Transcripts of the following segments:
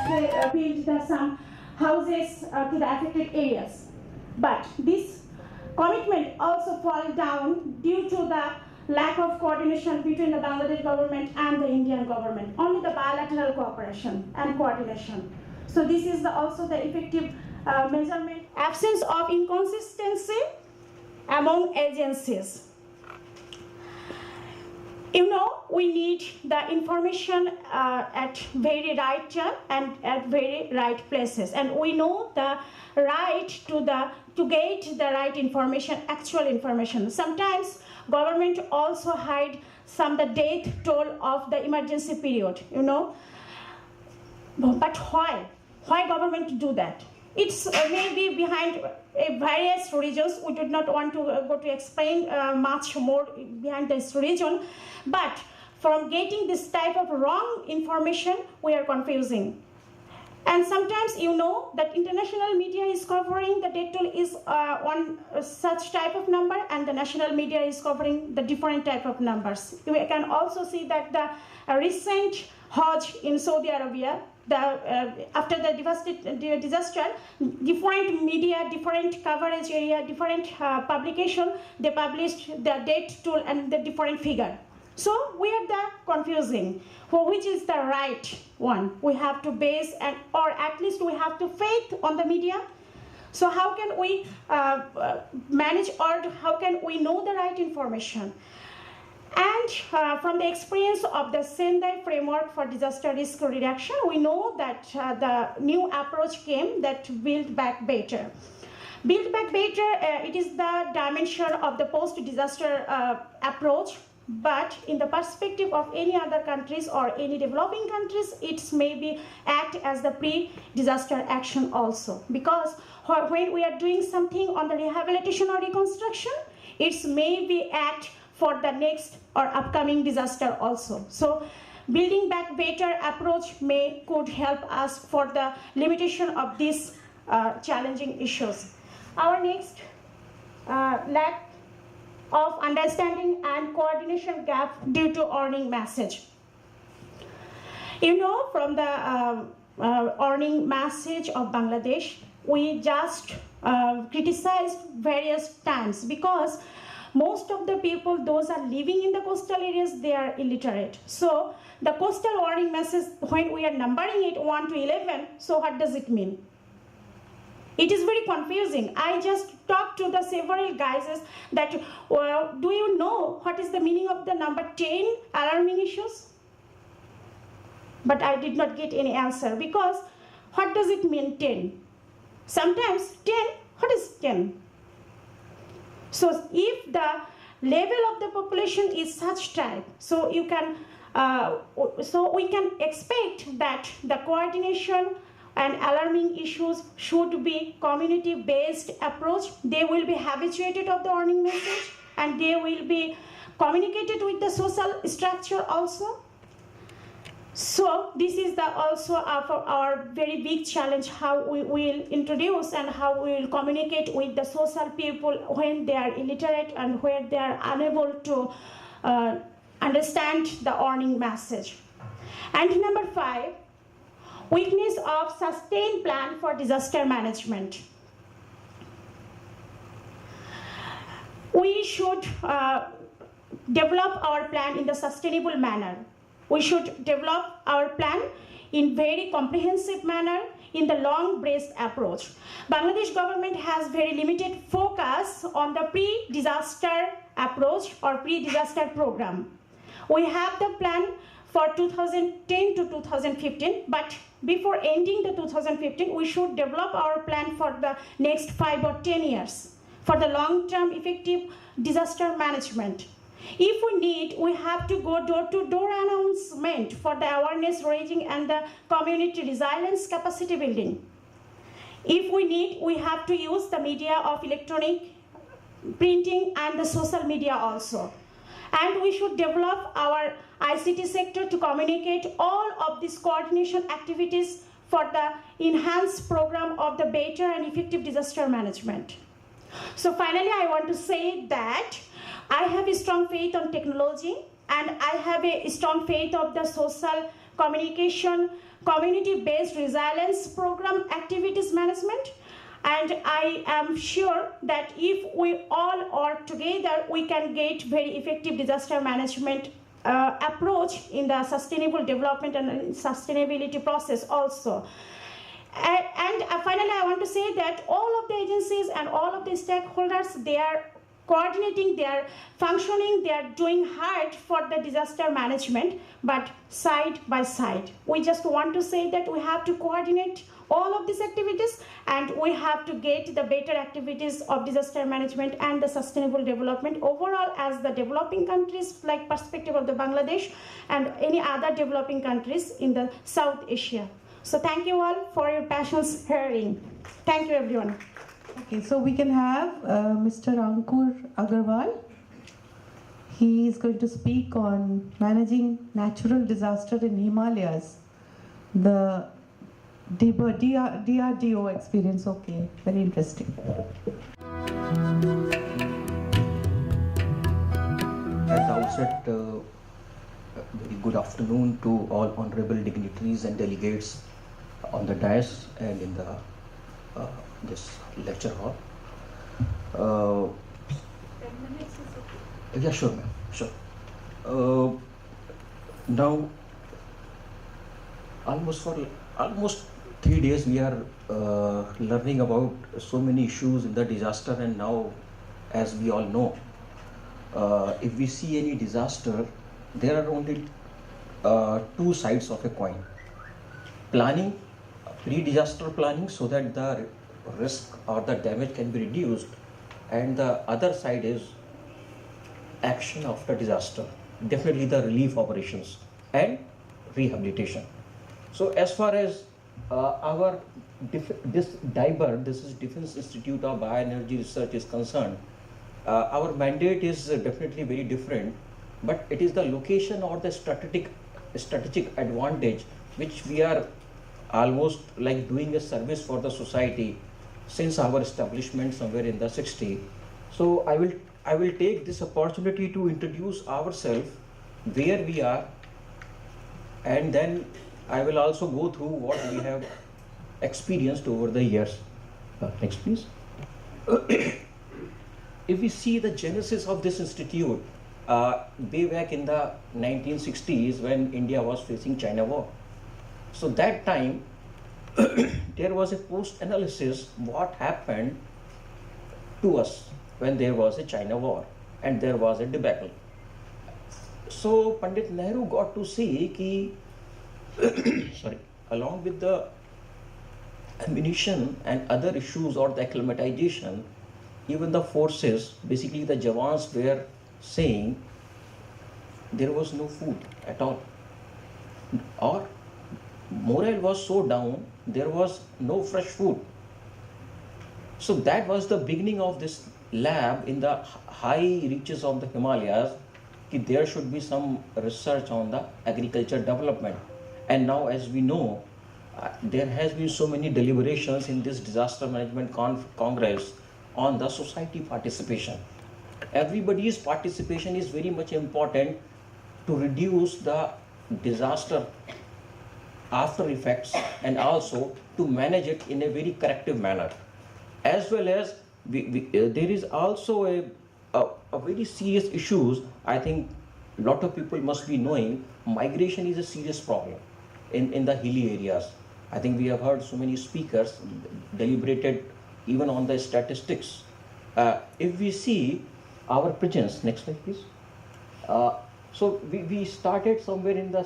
build some houses to the affected areas. But this commitment also fell down due to the lack of coordination between the Bangladesh government and the Indian government. Only the bilateral cooperation and coordination. So this is also the effective measurement. Absence of inconsistency among agencies. You know, we need the information at very right time and at very right places. And we know the right to get the right information, actual information. Sometimes government also hide some the death toll of the emergency period, you know. But why? Why government do that? It's maybe behind various reasons. We do not want to go to explain much more behind this reason. But from getting this type of wrong information, we are confusing. And sometimes you know that international media is covering the death toll is on such type of number, and the national media is covering the different type of numbers. We can also see that the recent Hajj in Saudi Arabia, after the disaster, different media, different coverage area, different publication, they published the death toll and the different figure. So we are confusing for which is the right one. We have to base or at least we have to faith on the media. So how can we manage, or how can we know the right information? And from the experience of the Sendai framework for disaster risk reduction, we know that the new approach came, that Build Back Better. Build Back Better, it is the dimension of the post-disaster approach, but in the perspective of any other countries or any developing countries, it may be act as the pre-disaster action also. Because when we are doing something on the rehabilitation or reconstruction, it may be act for the next or upcoming disaster also. So Building Back Better approach could help us for the limitation of these challenging issues. Our next lack of understanding and coordination gap due to warning message. You know, from the warning message of Bangladesh, we just criticized various times, because most of the people, those are living in the coastal areas, they are illiterate. So the coastal warning message, when we are numbering it 1 to 11, so what does it mean? It is very confusing. I just talked to the several guys that, do you know what is the meaning of the number 10, alarming issues? But I did not get any answer, because what does it mean 10? Sometimes 10, what is 10? So if the level of the population is such type, so you can, so we can expect that the coordination and alarming issues should be community-based approach. They will be habituated of the warning message, and they will be communicated with the social structure also. So this is also our very big challenge, how we will introduce and how we will communicate with the social people when they are illiterate and where they are unable to understand the warning message. And number 5, weakness of sustained plan for disaster management. We should develop our plan in the sustainable manner. We should develop our plan in very comprehensive manner in the long-braced approach. Bangladesh government has very limited focus on the pre-disaster approach or pre-disaster program. We have the plan for 2010 to 2015, but before ending the 2015, we should develop our plan for the next 5 or 10 years for the long-term effective disaster management. If we need, we have to go door-to-door announcement for the awareness raising and the community resilience capacity building. If we need, we have to use the media of electronic printing and the social media also. And we should develop our ICT sector to communicate all of these coordination activities for the enhanced program of the better and effective disaster management. So finally, I want to say that I have a strong faith on technology, and I have a strong faith of the social communication, community-based resilience program activities management. And I am sure that if we all are together, we can get very effective disaster management approach in the sustainable development and sustainability process also. And finally, I want to say that all of the agencies and all of the stakeholders, they are coordinating, they are functioning, they are doing hard for the disaster management, but side by side. We just want to say that we have to coordinate all of these activities, and we have to get the better activities of disaster management and the sustainable development overall as the developing countries, like perspective of the Bangladesh and any other developing countries in the South Asia. So thank you all for your passionate hearing. Thank you, everyone. Okay, so we can have Mr. Ankur Agarwal. He is going to speak on managing natural disaster in Himalayas. The DRDO experience. Okay, very interesting. At the outset, very good afternoon to all honorable dignitaries and delegates on the dais and in the this lecture hall. 10 minutes is okay. Yeah, sure, ma'am. Sure. Now, almost 3 days we are learning about so many issues in the disaster, and now, as we all know, if we see any disaster, there are only two sides of a coin. Planning, pre-disaster planning, so that the risk or the damage can be reduced, and the other side is action after disaster, definitely the relief operations and rehabilitation. So as far as this DIBR, this is Defense Institute of Bioenergy Research, is concerned, our mandate is definitely very different, but it is the location or the strategic advantage which we are almost like doing a service for the society since our establishment somewhere in the 60s. So I will take this opportunity to introduce ourselves, where we are, and then I will also go through what we have experienced over the years. Next, please. If we see the genesis of this institute, way back in the 1960s when India was facing China war. So that time, there was a post-analysis what happened to us when there was a China war and there was a debacle. So Pandit Nehru got to see ki, along with the ammunition and other issues or the acclimatization, even the forces, basically the Jawans, were saying there was no food at all, or morale was so down, there was no fresh food. So that was the beginning of this lab in the high reaches of the Himalayas, that there should be some research on the agriculture development. And now, as we know, there has been so many deliberations in this disaster management congress on the society participation. Everybody's participation is very much important to reduce the disaster after effects and also to manage it in a very corrective manner. As well as there is also a very serious issues. I think a lot of people must be knowing migration is a serious problem in the hilly areas. I think we have heard so many speakers deliberated even on the statistics. If we see our presence, next slide please. So we started somewhere in the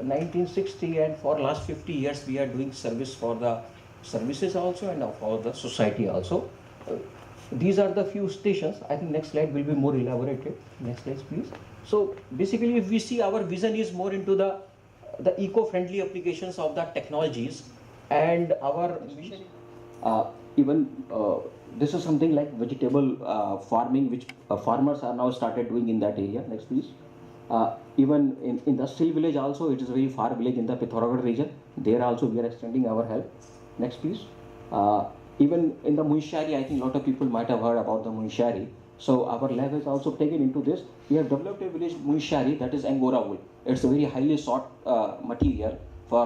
1960, and for last 50 years we are doing service for the services also and for the society also. These are the few stations. I think next slide will be more elaborated. Next slide please. So basically, if we see, our vision is more into the eco-friendly applications of the technologies, and our vision this is something like vegetable farming, which farmers are now started doing in that area. Next please. Even in industrial village also, it is a very far village in the Pithoragarh region. There also we are extending our help. Next please. Even in the Munshari, I think a lot of people might have heard about the Munshari. So our lab has also taken into this. We have developed a village Muishari, that is Angora wool. It's a very highly sought material for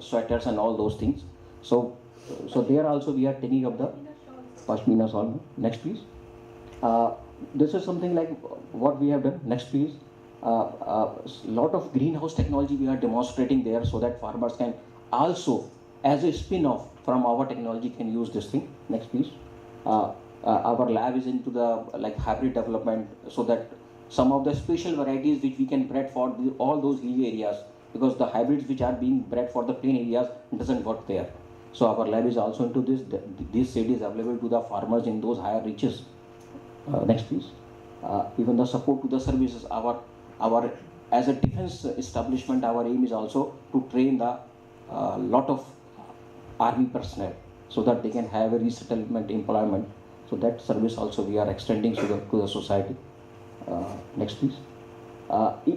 sweaters and all those things. So there also we are taking up the Pashmina shawl. Next please. This is something like what we have done. Next please. Lot of greenhouse technology we are demonstrating there, so that farmers can also, as a spin-off from our technology, can use this thing. Next please. Our lab is into the hybrid development, so that some of the special varieties which we can bred for all those hilly areas, because the hybrids which are being bred for the plain areas doesn't work there. So our lab is also into this. This seed is available to the farmers in those higher reaches. Next please. Even the support to the services, our as a defense establishment, our aim is also to train the lot of army personnel, so that they can have a resettlement employment. So that service also we are extending to the society. Next please.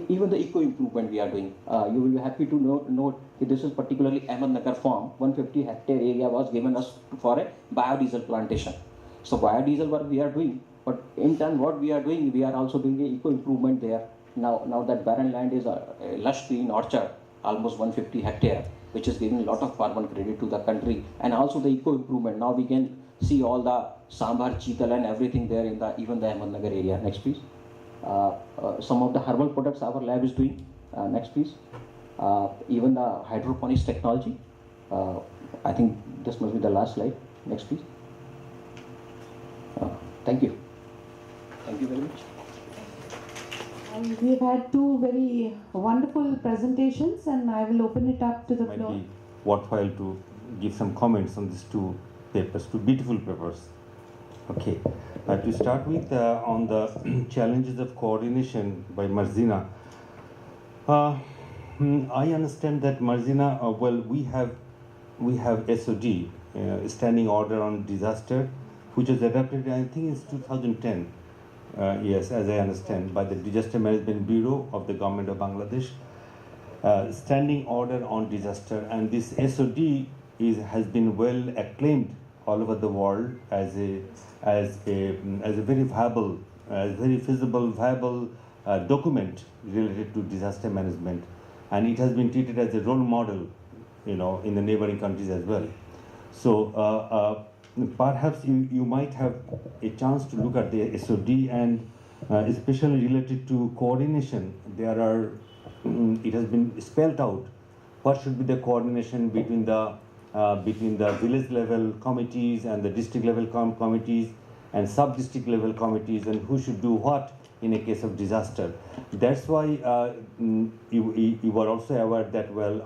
Even the eco improvement we are doing. You will be happy to note that this is particularly Ahmednagar farm. 150 hectare area was given us for a biodiesel plantation. So biodiesel what we are doing, but in turn what we are doing, we are also doing a eco improvement there. Now that barren land is a lush green orchard, almost 150 hectare, which is giving a lot of carbon credit to the country, and also the eco improvement. Now we can see all the sambar, chital and everything there in the even the Ahmednagar area. Next please. Some of the herbal products our lab is doing. Next please. Even the hydroponics technology. I think this must be the last slide. Next please. Thank you. Thank you very much. And we've had two very wonderful presentations, and I will open it up to the Might floor. be worthwhile to give some comments on these two papers, two beautiful papers. Okay, to start with, on the challenges of coordination by Marzina. I understand that Marzina, well, we have SOD, Standing Order on Disaster, which was adopted, I think, in 2010. Yes, as I understand, by the Disaster Management Bureau of the Government of Bangladesh. Standing Order on Disaster, and this SOD has been well acclaimed all over the world as a very viable, very feasible, viable document related to disaster management, and it has been treated as a role model, in the neighboring countries as well. So perhaps you might have a chance to look at the SOD, and especially related to coordination. It has been spelled out what should be the coordination between the village level committees and the district level committees and sub-district level committees, and who should do what in a case of disaster. That's why you were also aware that, well,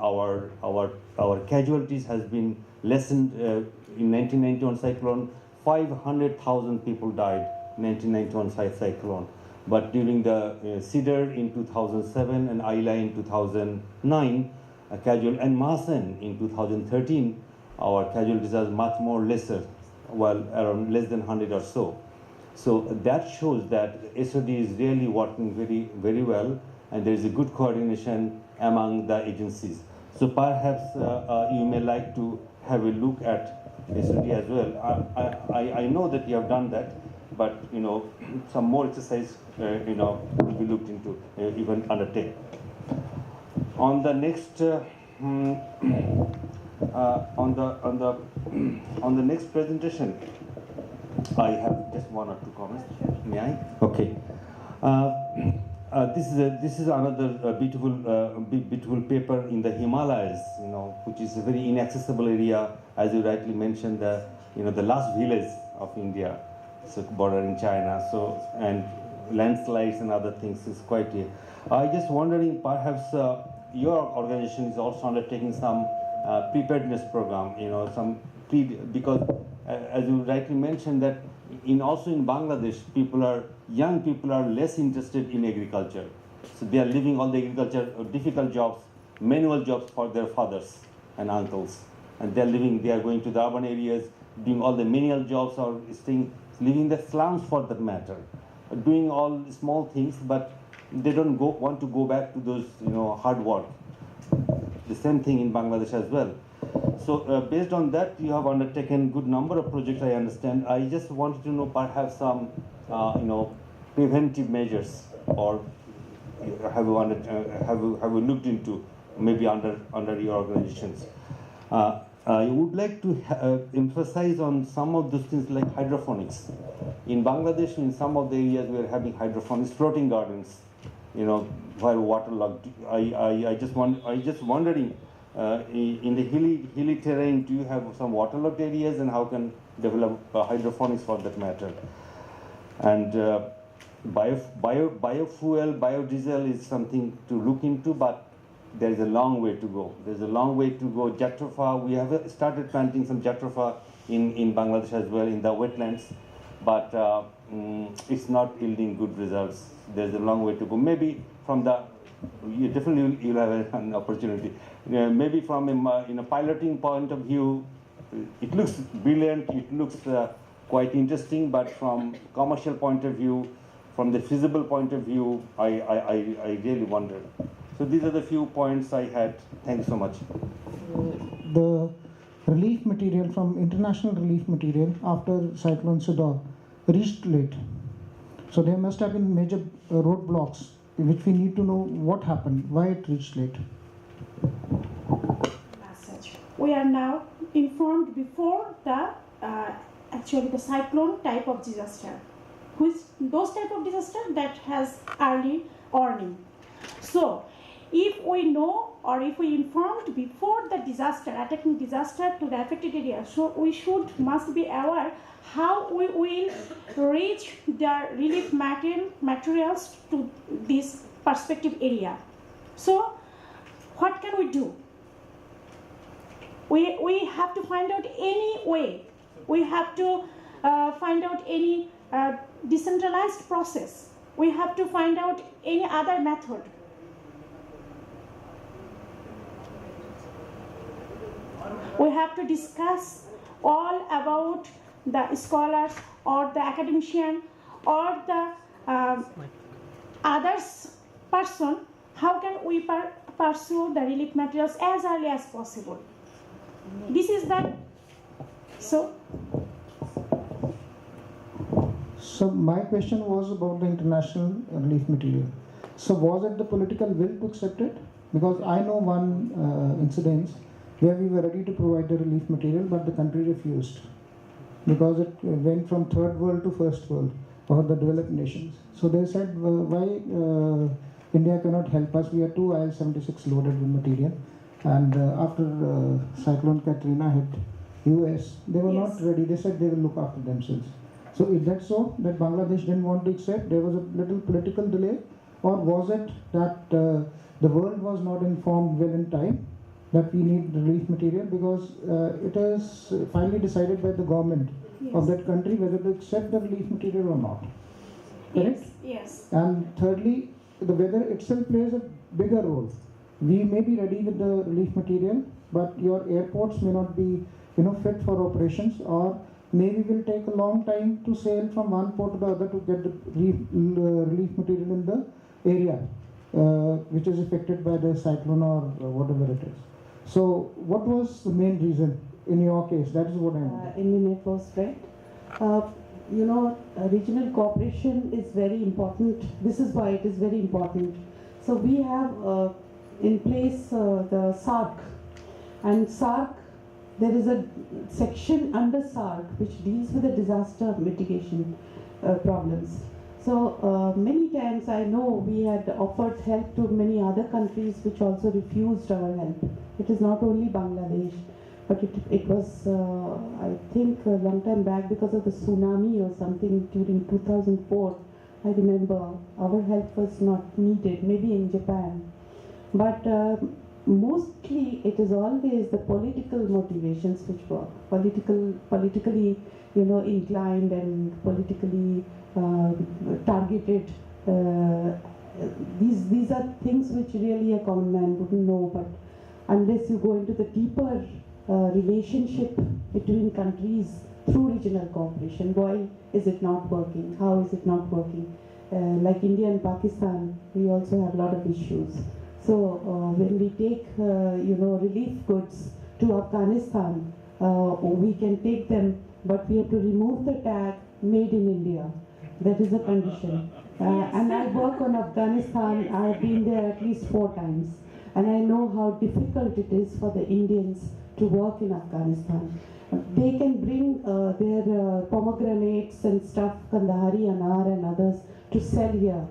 our casualties has been lessened. In 1991 cyclone, 500,000 people died in 1991 cyclone. But during the Cedar in 2007 and Ayla in 2009, and Masan in 2013, our casualties are much more lesser, well, around less than 100 or so. So that shows that SOD is really working very, very well, and there is a good coordination among the agencies. So perhaps you may like to have a look at SOD as well. I know that you have done that, but some more exercise will be looked into, even undertake. On the next on the next presentation, I have just one or two comments. May I? Okay. This is another beautiful paper in the Himalayas, which is a very inaccessible area, as you rightly mentioned. The last village of India, so bordering China. So, and landslides and other things is quite. I just wondering, perhaps your organization is also undertaking some preparedness program. Because as you rightly mentioned that also in Bangladesh, young people are less interested in agriculture. So they are leaving all the agriculture, difficult jobs, manual jobs for their fathers and uncles. And they are going to the urban areas, doing all the manual jobs, or living the slums for that matter, doing all small things, but they don't want to go back to those, hard work. The same thing in Bangladesh as well. So based on that, you have undertaken good number of projects, I understand. I just wanted to know perhaps some preventive measures, or have you looked into maybe under your organizations? I would like to emphasize on some of those things like hydroponics. In Bangladesh, in some of the areas, we are having hydroponics, floating gardens, while waterlogged. I just wondering, in the hilly terrain, do you have some waterlogged areas, and how can develop hydroponics for that matter? And biofuel, biodiesel is something to look into, but there is a long way to go. There's a long way to go. Jatropha, we have started planting some jatropha in Bangladesh as well, in the wetlands, but it's not yielding good results. There's a long way to go. Maybe from the, definitely you'll have an opportunity. Maybe from a piloting point of view, it looks brilliant, it looks quite interesting, but from commercial point of view, from the feasible point of view, I really wonder. So these are the few points I had. Thank you so much. The relief material from international relief material after Cyclone Sidor reached late. So there must have been major roadblocks, which we need to know what happened, why it reached late. We are now informed before the actually the cyclone type of disaster, those type of disaster that has early warning. So if we know, or if we informed before the disaster, attacking disaster to the affected area, so we must be aware how we will reach the relief materials to this perspective area. So what can we do? We have to find out any way. We have to find out any decentralized process. We have to find out any other method. We have to discuss all about the scholars or the academician or the others person. How can we pursue the relief materials as early as possible? This is that. So my question was about the international relief material. So was it the political will to accept it? Because I know one incident where we were ready to provide the relief material, but the country refused because it went from third world to first world, or the developed nations. So they said, why India cannot help us? We are two IL-76 loaded with material. And after Cyclone Katrina hit US, they were not ready. They said they will look after themselves. So is that so, that Bangladesh didn't want to accept? There was a little political delay? Or was it that the world was not informed well in time that we need relief material? Because it is finally decided by the government of that country whether to accept the relief material or not. Correct? Yes. And thirdly, the weather itself plays a bigger role. We may be ready with the relief material, but your airports may not be fit for operations, or maybe will take a long time to sail from one port to the other to get the relief material in the area which is affected by the cyclone or whatever it is. So what was the main reason in your case? That is what I mean. Indian Air Force, right? Regional cooperation is very important. This is why it is very important. So we have in place the SARC, and SARC, there is a section under SARC which deals with the disaster mitigation problems. So many times I know we had offered help to many other countries which also refused our help. It is not only Bangladesh, but it was I think a long time back because of the tsunami or something during 2004. I remember our help was not needed, maybe in Japan. But mostly it is always the political motivations which were politically inclined and politically targeted. These are things which really a common man wouldn't know, but unless you go into the deeper relationship between countries through regional cooperation, why is it not working? How is it not working? Like India and Pakistan, we also have a lot of issues. So when we take relief goods to Afghanistan, we can take them, but we have to remove the tag "Made in India." That is a condition. And I work on Afghanistan. I've been there at least 4 times. And I know how difficult it is for the Indians to work in Afghanistan. They can bring their pomegranates and stuff, Kandahari, Anar and others, to sell here.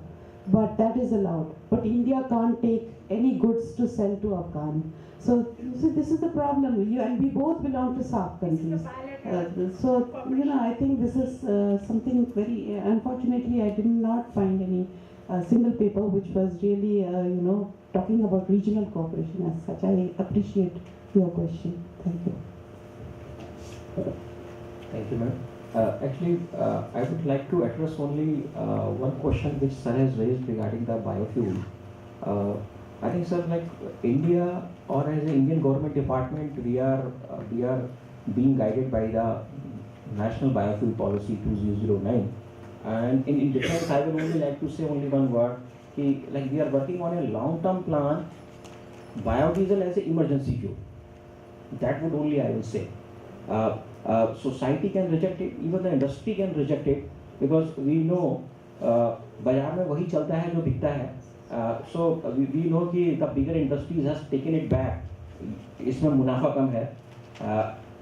But that is allowed. But India can't take any goods to sell to Afghan. So this is the problem. And we both belong to SAARC countries. I think this is something very, unfortunately, I did not find any single paper which was really, talking about regional cooperation as such. I appreciate your question. Thank you. Thank you, ma'am. Actually, I would like to address only one question which sir has raised regarding the biofuel. I think, sir, like India or as an Indian government department, we are being guided by the National Biofuel Policy 2009. And in defense, I would only like to say only one word. Like we are working on a long-term plan, biodiesel as an emergency fuel. That would only I will say. Society can reject it, even the industry can reject it, because we know बाजार में वही चलता है जो बिकता है. So we know कि the bigger industries has taken it back. इसमें मुनाफा कम है.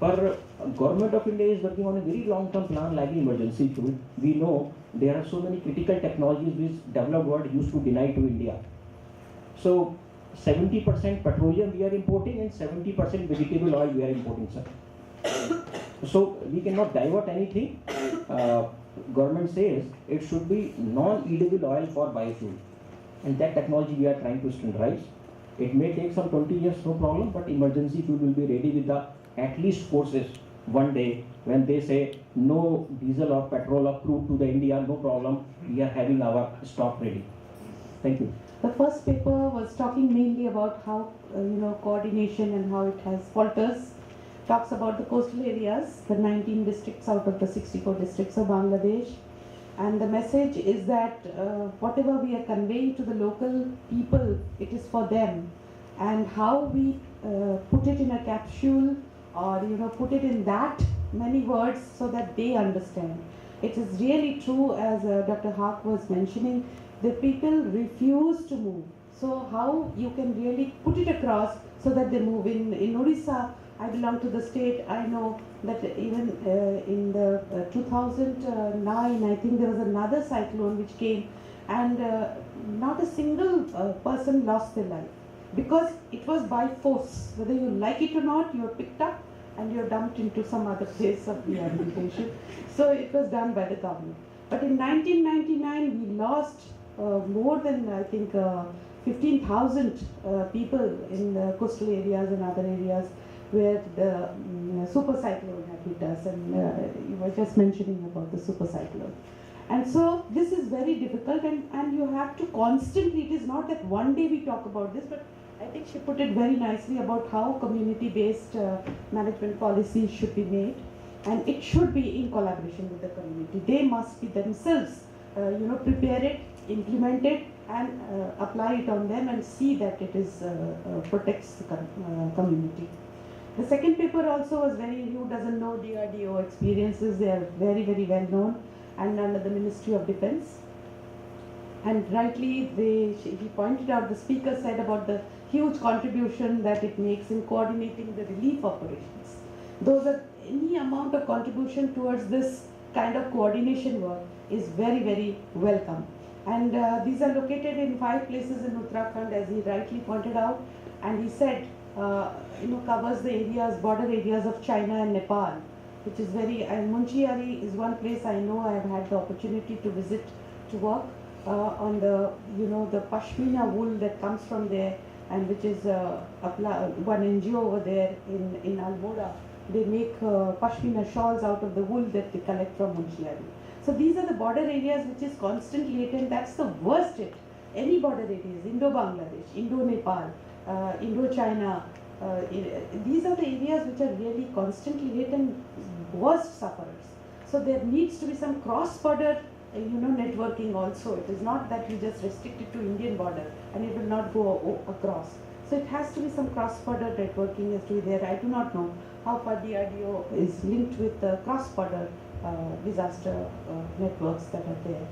पर Government of India is working on a very long-term plan like emergency fuel. We know there are so many critical technologies which developed world used to deny to India. So 70% petroleum we are importing and 70% vegetable oil we are importing, sir. So we cannot divert anything. Government says it should be non-edible oil for biofuel, and that technology we are trying to standardize. It may take some 20 years, no problem, but emergency fuel will be ready with the at least forces one day when they say no diesel or petrol or crude to the India, no problem, we are having our stock ready. Thank you. The first paper was talking mainly about how coordination and how it has falters. Talks about the coastal areas, the 19 districts out of the 64 districts of Bangladesh. And the message is that whatever we are conveying to the local people, it is for them. And how we put it in a capsule or put it in that many words so that they understand. It is really true, as Dr. Haq was mentioning, the people refuse to move. So how you can really put it across so that they move. In Odisha, I belong to the state. I know that even in the 2009, I think there was another cyclone which came, and not a single person lost their life because it was by force. Whether you like it or not, you are picked up and you are dumped into some other place of rehabilitation. So it was done by the government. But in 1999, we lost more than, I think, 15,000 people in the coastal areas and other areas where the super cyclone had hit us, and you were just mentioning about the super cyclone. And so this is very difficult, and you have to constantly, it is not that one day we talk about this, but I think she put it very nicely about how community-based management policies should be made, and it should be in collaboration with the community. They must be themselves, prepare it, implement it, and apply it on them and see that it is protects the community. The second paper also was very, who doesn't know DRDO experiences, they are very, very well known and under the Ministry of Defense. And rightly, he pointed out, the speaker said about the huge contribution that it makes in coordinating the relief operations. Those are, any amount of contribution towards this kind of coordination work is very, very welcome. And these are located in 5 places in Uttarakhand, as he rightly pointed out, and he said, covers the areas, border areas of China and Nepal, which is very, and Munchiari is one place I know I have had the opportunity to visit to work on the, the Pashmina wool that comes from there, and which is one NGO over there in Almora. They make Pashmina shawls out of the wool that they collect from Munchiari. So these are the border areas which is constantly hit, and that's the worst hit. Any border areas, Indo-Bangladesh, Indo-Nepal, Indo-China, these are the areas which are really constantly hit and worst sufferers. So there needs to be some cross-border, networking also. It is not that you just restrict it to Indian border and it will not go across. So it has to be some cross-border networking has to be there. I do not know how far DRDO is linked with the cross-border disaster networks that are there.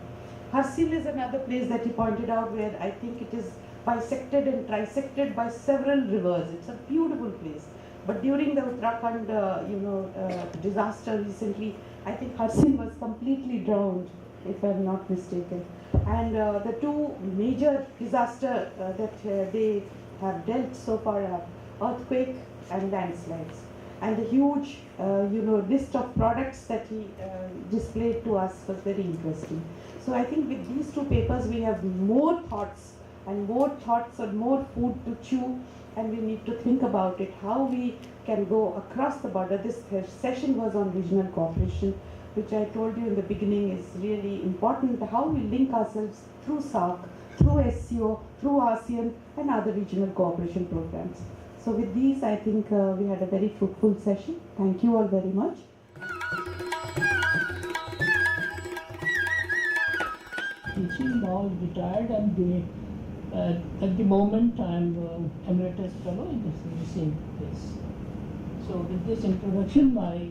Harsil is another place that he pointed out where I think it is bisected and trisected by several rivers. It's a beautiful place. But during the Uttarakhand, disaster recently, I think Harsil was completely drowned, if I'm not mistaken. And the two major disasters that they have dealt so far are earthquake and landslides. And the huge, list of products that he displayed to us was very interesting. So I think with these two papers, we have more thoughts and more food to chew, and we need to think about it, how we can go across the border. This session was on regional cooperation, which I told you in the beginning is really important, how we link ourselves through SAARC, through SCO, through ASEAN and other regional cooperation programs. So with these, I think we had a very fruitful session. Thank you all very much. Teaching, now retired, and at the moment I'm emeritus fellow in the same place. So with this introduction, I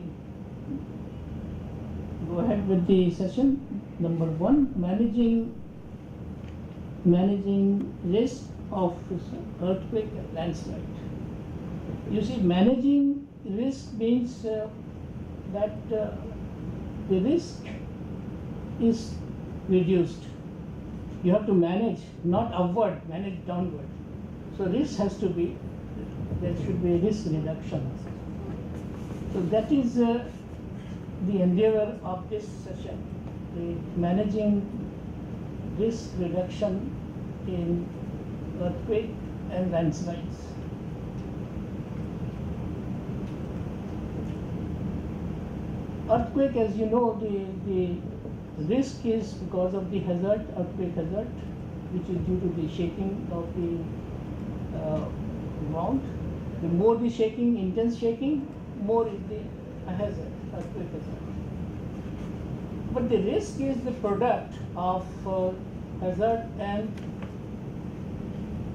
go ahead with the session. Number one, managing risk of earthquake and landslide. You see, managing risk means that the risk is reduced. You have to manage, not upward, manage downward. So risk has to be, there should be risk reduction. So that is the endeavor of this session, the managing risk reduction in earthquake and landslides. Earthquake, as you know, the risk is because of the hazard, earthquake hazard, which is due to the shaking of the ground. The more the shaking, intense shaking, more is the hazard, earthquake hazard. But the risk is the product of hazard and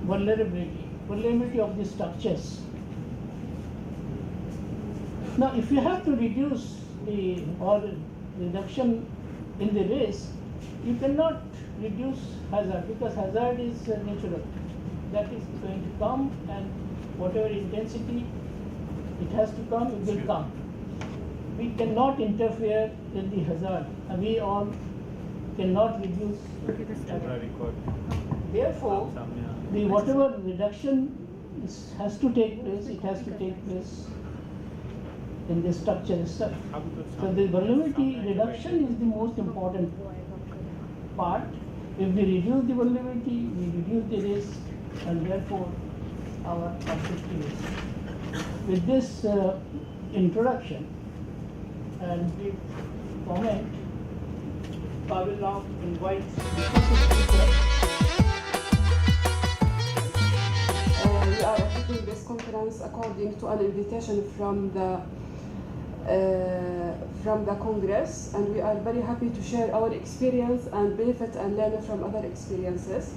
vulnerability of the structures. Now, if you have to reduce reduction in the risk, you cannot reduce hazard because hazard is natural. That is going to come, and whatever intensity it has to come, it will come. We cannot interfere with the hazard, and we all cannot reduce hazard. Therefore, whatever reduction has to take place, it has to take place in the structure itself. So the vulnerability reduction is the most important part. If we reduce the vulnerability, we reduce the risk, and therefore our objective is. With this introduction and brief comment, I will now invite we are attending this conference according to an invitation from the Congress, and we are very happy to share our experience and benefit and learn from other experiences.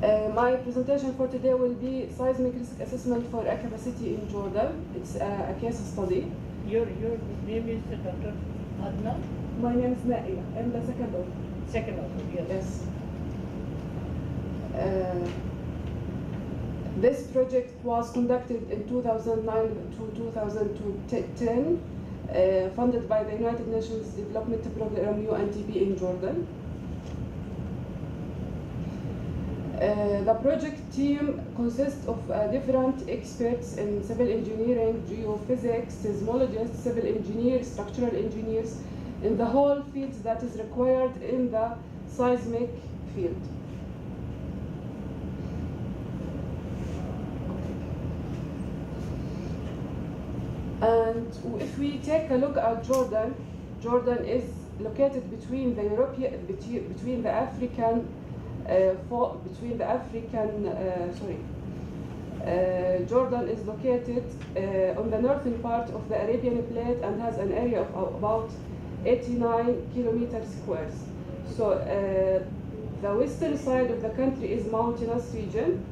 My presentation for today will be seismic risk assessment for a capacity in Jordan. It's a case study. Your name is Dr. Adnan? My name is Naia. I'm the second author. Second author, yes. Yes. This project was conducted in 2009 to 2010, funded by the United Nations Development Programme UNDP in Jordan. The project team consists of different experts in civil engineering, geophysics, seismologists, civil engineers, structural engineers, in the whole field that is required in the seismic field. And if we take a look at Jordan, Jordan is located between the Jordan is located on the northern part of the Arabian Plate and has an area of about 89 kilometers squares. So the western side of the country is mountainous region.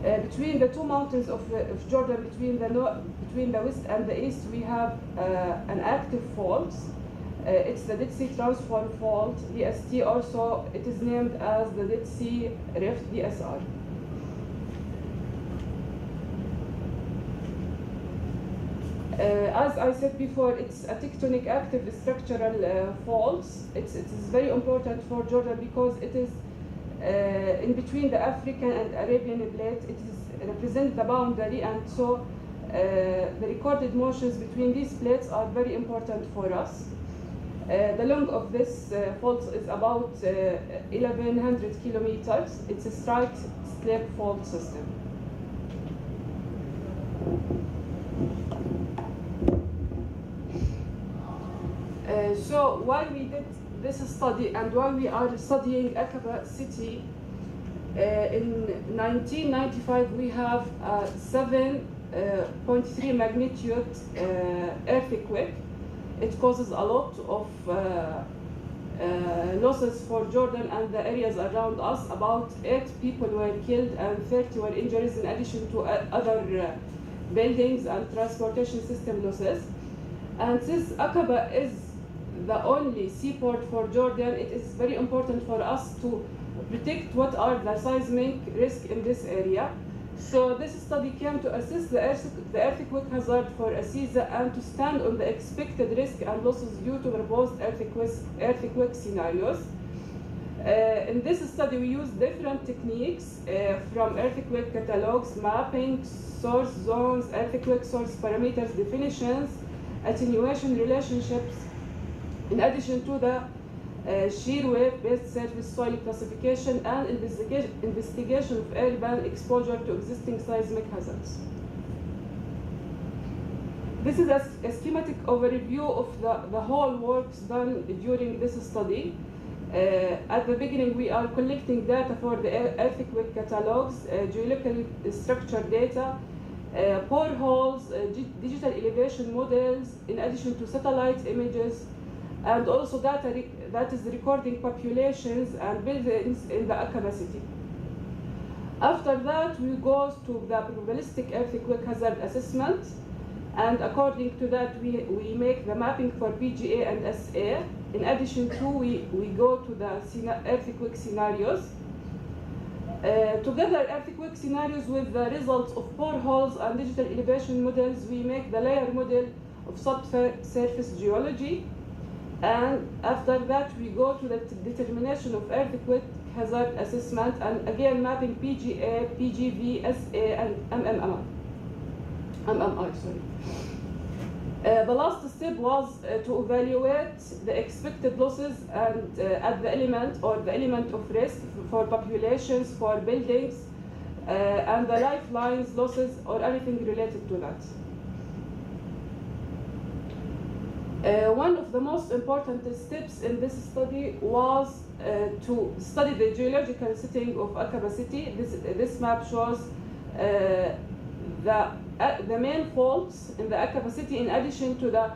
Between the two mountains of Jordan, between the west and the east, we have an active fault. It's the Dead Sea Transform Fault, DST. Also, it is named as the Dead Sea Rift, DSR. As I said before, it's a tectonic active structural fault. It is very important for Jordan because it is in between the African and Arabian plate. It is represent the boundary, and so the recorded motions between these plates are very important for us. The length of this fault is about 1,100 kilometers. It's a strike slip fault system. So why we did this study and why we are studying Aqaba city, in 1995 we have a 7.3 magnitude earthquake. It causes a lot of losses for Jordan and the areas around us. About 8 people were killed and 30 were injured, in addition to other buildings and transportation system losses. And since Aqaba is the only seaport for Jordan, it is very important for us to predict what are the seismic risks in this area. So this study came to assess the earthquake hazard for Asiza and to stand on the expected risk and losses due to proposed earthquake scenarios. In this study, we used different techniques from earthquake catalogs, mapping, source zones, earthquake source parameters, definitions, attenuation relationships, in addition to the shear wave-based surface soil classification and investigation of urban exposure to existing seismic hazards. This is a schematic overview of the whole works done during this study. At the beginning, we are collecting data for the earthquake catalogs, geological structure data, boreholes, digital elevation models, in addition to satellite images, and also data that is recording populations and buildings in the Aqaba city. After that, we go to the probabilistic earthquake hazard assessment, and according to that, we make the mapping for PGA and SA. In addition to, we go to the earthquake scenarios. Together, earthquake scenarios with the results of boreholes and digital elevation models, we make the layer model of subsurface geology. And after that, we go to the determination of earthquake hazard assessment, and again mapping PGA, PGV, SA, and MMR. The last step was to evaluate the expected losses and at the element or the element of risk for populations, for buildings, and the lifelines losses or anything related to that. One of the most important steps in this study was to study the geological setting of Aqaba city. This map shows the main faults in the Aqaba city, in addition to the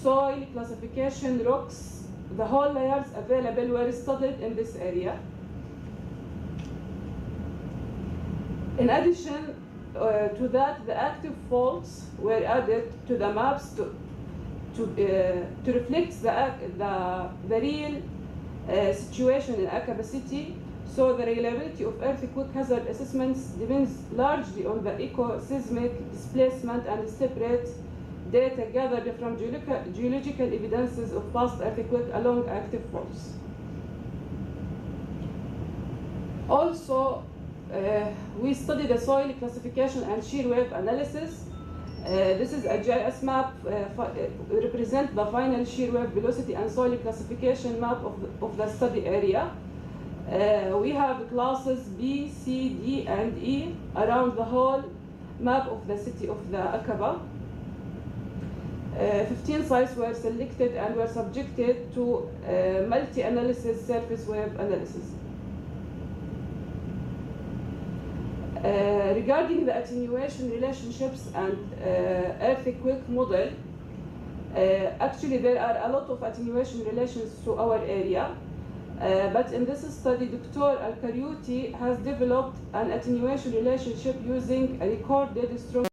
soil classification rocks. The whole layers available were studied in this area. In addition to that, the active faults were added to the maps to reflect the real situation in Aqaba city. So the reliability of earthquake hazard assessments depends largely on the eco-seismic displacement and separate data gathered from geological evidences of past earthquake along active faults. Also, we study the soil classification and shear wave analysis. This is a GIS map represent the final shear wave velocity and soil classification map of the study area. We have classes B, C, D, and E around the whole map of the city of the Aqaba. 15 sites were selected and were subjected to multi-analysis surface wave analysis. Regarding the attenuation relationships and earthquake model, actually there are a lot of attenuation relations to our area. But in this study, Dr. Al-Karyuti has developed an attenuation relationship using a recorded strong